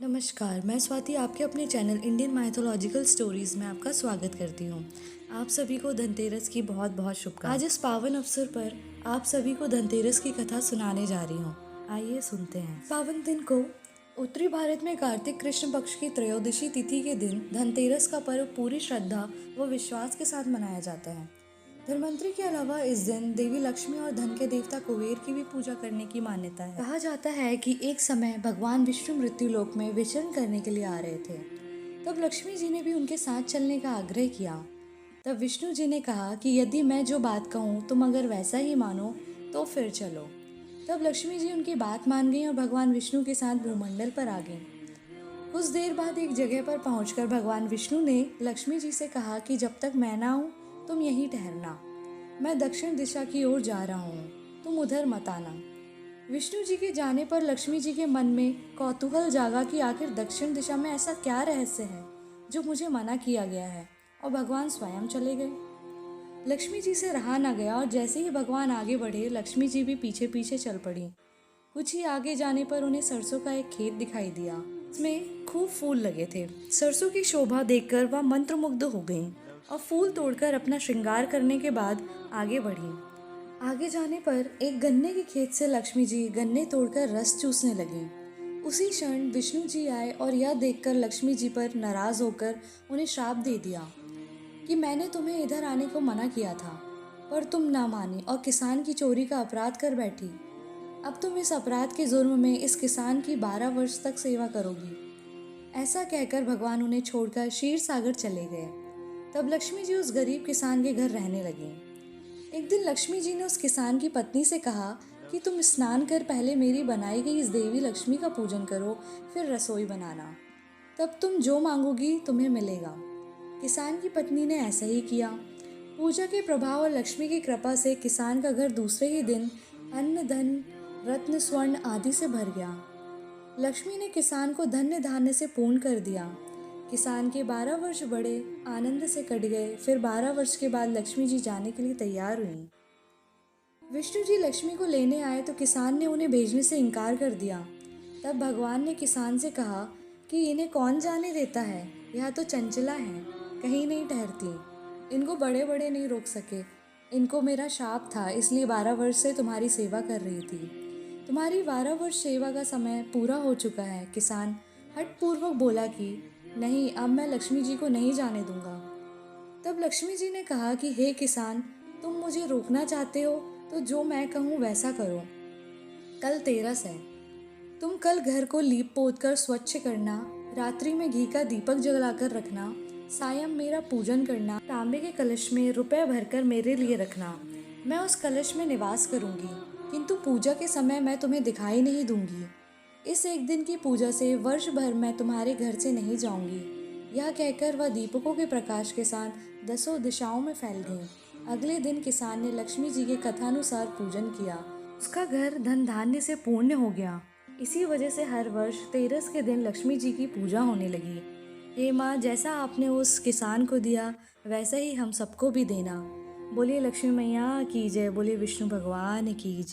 नमस्कार, मैं स्वाति आपके अपने चैनल इंडियन माइथोलॉजिकल स्टोरीज में आपका स्वागत करती हूँ। आप सभी को धनतेरस की बहुत बहुत शुभकामनाएं। आज इस पावन अवसर पर आप सभी को धनतेरस की कथा सुनाने जा रही हूँ। आइए सुनते हैं। पावन दिन को उत्तरी भारत में कार्तिक कृष्ण पक्ष की त्रयोदशी तिथि के दिन धनतेरस का पर्व पूरी श्रद्धा व विश्वास के साथ मनाया जाता है। धन्वंतरि के अलावा इस दिन देवी लक्ष्मी और धन के देवता कुबेर की भी पूजा करने की मान्यता है। कहा जाता है कि एक समय भगवान विष्णु मृत्यु लोक में विचरण करने के लिए आ रहे थे। तब लक्ष्मी जी ने भी उनके साथ चलने का आग्रह किया। तब विष्णु जी ने कहा कि यदि मैं जो बात कहूँ तुम अगर वैसा ही मानो तो फिर चलो। तब लक्ष्मी जी उनकी बात मान गई और भगवान विष्णु के साथ भूमंडल पर आ गई। कुछ देर बाद एक जगह पर पहुंचकर भगवान विष्णु ने लक्ष्मी जी से कहा कि जब तक मैं ना आऊं तुम यहीं ठहरना। मैं दक्षिण दिशा की ओर जा रहा हूँ, तुम उधर मत आना। विष्णु जी के जाने पर लक्ष्मी जी के मन में कौतूहल जागा कि आखिर दक्षिण दिशा में ऐसा क्या रहस्य है जो मुझे मना किया गया है, और भगवान स्वयं चले गए। लक्ष्मी जी से रहा न गया और जैसे ही भगवान आगे बढ़े लक्ष्मी जी भी पीछे पीछे चल पड़ी। कुछ ही आगे जाने पर उन्हें सरसों का एक खेत दिखाई दिया। इसमें खूब फूल लगे थे। सरसों की शोभा देखकर वह मंत्रमुग्ध हो गईं और फूल तोड़कर अपना श्रृंगार करने के बाद आगे बढ़ी। आगे जाने पर एक गन्ने के खेत से लक्ष्मी जी गन्ने तोड़कर रस चूसने लगी। उसी क्षण विष्णु जी आए और यह देखकर लक्ष्मी जी पर नाराज होकर उन्हें श्राप दे दिया कि मैंने तुम्हें इधर आने को मना किया था, पर तुम ना मानी और किसान की चोरी का अपराध कर बैठी। अब तुम इस अपराध के जुर्म में इस किसान की 12 वर्ष तक सेवा करोगी। ऐसा कहकर भगवान उन्हें छोड़कर क्षीर सागर चले गए। तब लक्ष्मी जी उस गरीब किसान के घर रहने लगी। एक दिन लक्ष्मी जी ने उस किसान की पत्नी से कहा कि तुम स्नान कर पहले मेरी बनाई गई इस देवी लक्ष्मी का पूजन करो, फिर रसोई बनाना। तब तुम जो मांगोगी तुम्हें मिलेगा। किसान की पत्नी ने ऐसा ही किया। पूजा के प्रभाव और लक्ष्मी की कृपा से किसान का घर दूसरे ही दिन अन्न धन रत्न स्वर्ण आदि से भर गया। लक्ष्मी ने किसान को धन्य धान्य से पूर्ण कर दिया। किसान के 12 वर्ष बड़े आनंद से कट गए। फिर 12 वर्ष के बाद लक्ष्मी जी जाने के लिए तैयार हुई। विष्णु जी लक्ष्मी को लेने आए तो किसान ने उन्हें भेजने से इनकार कर दिया। तब भगवान ने किसान से कहा कि इन्हें कौन जाने देता है, यह तो चंचला है, कहीं नहीं ठहरती। इनको बड़े बड़े नहीं रोक सके। इनको मेरा शाप था, इसलिए 12 वर्ष से तुम्हारी सेवा कर रही थी। तुम्हारी 12 वर्ष सेवा का समय पूरा हो चुका है। किसान हठपूर्वक बोला कि नहीं, अब मैं लक्ष्मी जी को नहीं जाने दूंगा। तब लक्ष्मी जी ने कहा कि हे किसान, तुम मुझे रोकना चाहते हो तो जो मैं कहूँ वैसा करो। कल तेरस है। तुम कल घर को लीप पोत कर स्वच्छ करना, रात्रि में घी का दीपक जलाकर रखना, सायं मेरा पूजन करना, तांबे के कलश में रुपए भरकर मेरे लिए रखना। मैं उस कलश में निवास करूंगी, किंतु पूजा के समय मैं तुम्हें दिखाई नहीं दूंगी। इस एक दिन की पूजा से वर्ष भर मैं तुम्हारे घर से नहीं जाऊंगी। यह कहकर वह दीपकों के प्रकाश के साथ 10 दिशाओं में फैल गई। अगले दिन किसान ने लक्ष्मी जी के कथानुसार पूजन किया। उसका घर धन धान्य से पूर्ण हो गया। इसी वजह से हर वर्ष तेरस के दिन लक्ष्मी जी की पूजा होने लगी। हे माँ, जैसा आपने उस किसान को दिया वैसा ही हम सबको भी देना। बोलिए लक्ष्मी मैया की जय, बोलिए विष्णु भगवान की जय।